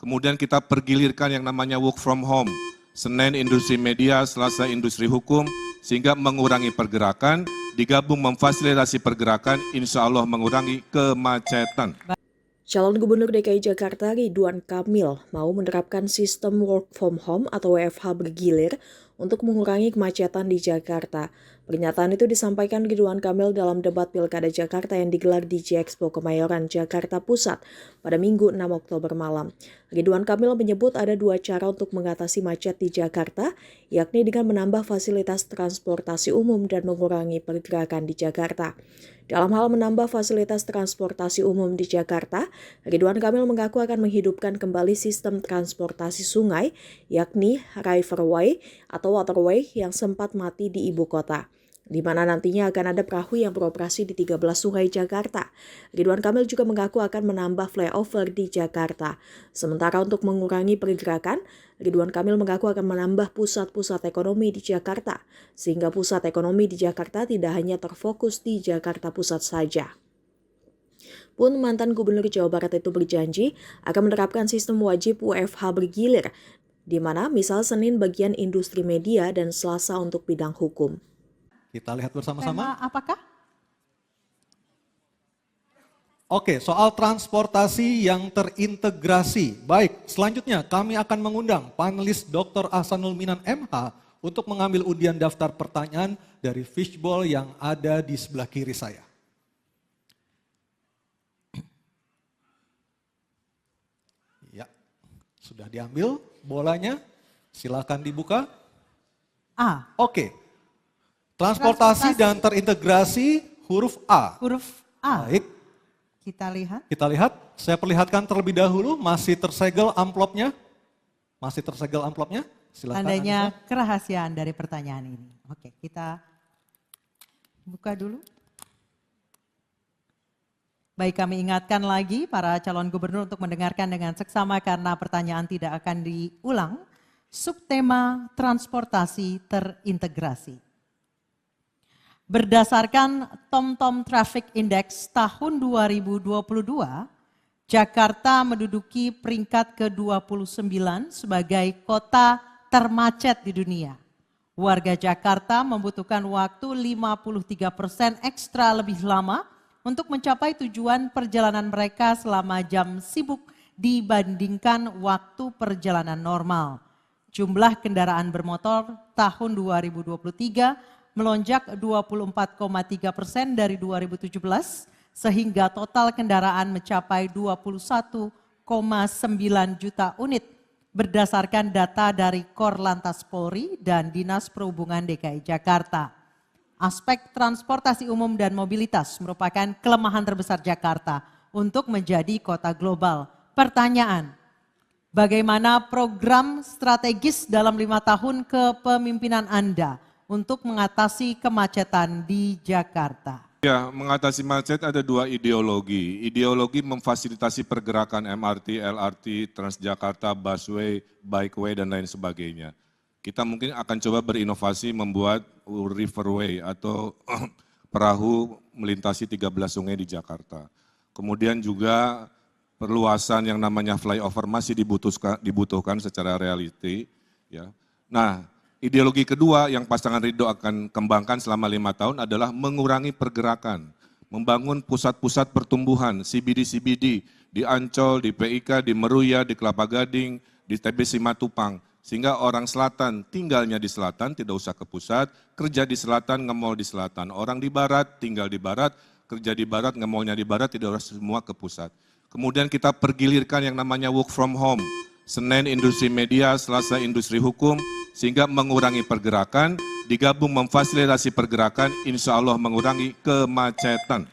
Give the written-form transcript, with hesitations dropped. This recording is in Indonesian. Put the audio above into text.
Kemudian kita pergilirkan yang namanya work from home. Senin industri media, Selasa industri hukum, sehingga mengurangi pergerakan, digabung memfasilitasi pergerakan, insya Allah mengurangi kemacetan. Calon Gubernur DKI Jakarta Ridwan Kamil mau menerapkan sistem work from home atau WFH bergilir untuk mengurangi kemacetan di Jakarta. Pernyataan itu disampaikan Ridwan Kamil dalam debat Pilkada Jakarta yang digelar di J-Expo Kemayoran, Jakarta Pusat pada Minggu 6 Oktober malam. Ridwan Kamil menyebut ada dua cara untuk mengatasi macet di Jakarta, yakni dengan menambah fasilitas transportasi umum dan mengurangi pergerakan di Jakarta. Dalam hal menambah fasilitas transportasi umum di Jakarta, Ridwan Kamil mengaku akan menghidupkan kembali sistem transportasi sungai, yakni riverway atau waterway yang sempat mati di ibu kota, di mana nantinya akan ada perahu yang beroperasi di 13 sungai Jakarta. Ridwan Kamil juga mengaku akan menambah flyover di Jakarta. Sementara untuk mengurangi pergerakan, Ridwan Kamil mengaku akan menambah pusat-pusat ekonomi di Jakarta, sehingga pusat ekonomi di Jakarta tidak hanya terfokus di Jakarta Pusat saja. Pun mantan Gubernur Jawa Barat itu berjanji akan menerapkan sistem wajib WFH bergilir, di mana misal Senin bagian industri media dan Selasa untuk bidang hukum. Kita lihat bersama-sama. Tema apakah? Oke, soal transportasi yang terintegrasi. Baik, selanjutnya kami akan mengundang panelis Dr. Ahsanul Minan MH untuk mengambil undian daftar pertanyaan dari fishbowl yang ada di sebelah kiri saya. Ya, sudah diambil bolanya. Silakan dibuka. A. Oke. Transportasi dan terintegrasi huruf A. Huruf A. Baik. Kita lihat. Kita lihat, saya perlihatkan terlebih dahulu, masih tersegel amplopnya. Masih tersegel amplopnya, silakan. Tandanya kerahasiaan dari pertanyaan ini. Oke, kita buka dulu. Baik, kami ingatkan lagi para calon gubernur untuk mendengarkan dengan seksama karena pertanyaan tidak akan diulang. Subtema transportasi terintegrasi. Berdasarkan TomTom Traffic Index tahun 2022, Jakarta menduduki peringkat ke-29 sebagai kota termacet di dunia. Warga Jakarta membutuhkan waktu 53% ekstra lebih lama untuk mencapai tujuan perjalanan mereka selama jam sibuk dibandingkan waktu perjalanan normal. Jumlah kendaraan bermotor tahun 2023 melonjak 24,3% dari 2017 sehingga total kendaraan mencapai 21,9 juta unit berdasarkan data dari Korlantas Polri dan Dinas Perhubungan DKI Jakarta. Aspek transportasi umum dan mobilitas merupakan kelemahan terbesar Jakarta untuk menjadi kota global. Pertanyaan, bagaimana program strategis dalam 5 tahun kepemimpinan Anda untuk mengatasi kemacetan di Jakarta? Ya, mengatasi macet ada dua ideologi. Ideologi memfasilitasi pergerakan MRT, LRT, Transjakarta, busway, bikeway, dan lain sebagainya. Kita mungkin akan coba berinovasi membuat riverway atau perahu melintasi 13 sungai di Jakarta. Kemudian juga perluasan yang namanya flyover masih dibutuhkan secara reality. Ya. Nah, ideologi kedua yang pasangan Ridho akan kembangkan selama 5 tahun adalah mengurangi pergerakan, membangun pusat-pusat pertumbuhan, CBD-CBD, di Ancol, di PIK, di Meruya, di Kelapa Gading, di TBC Matupang, sehingga orang selatan tinggalnya di selatan, tidak usah ke pusat, kerja di selatan, ngemol di selatan. Orang di barat, tinggal di barat, kerja di barat, ngemolnya di barat, tidak harus semua ke pusat. Kemudian kita pergilirkan yang namanya work from home. Senin industri media, Selasa industri hukum, sehingga mengurangi pergerakan, digabung memfasilitasi pergerakan, insya Allah mengurangi kemacetan.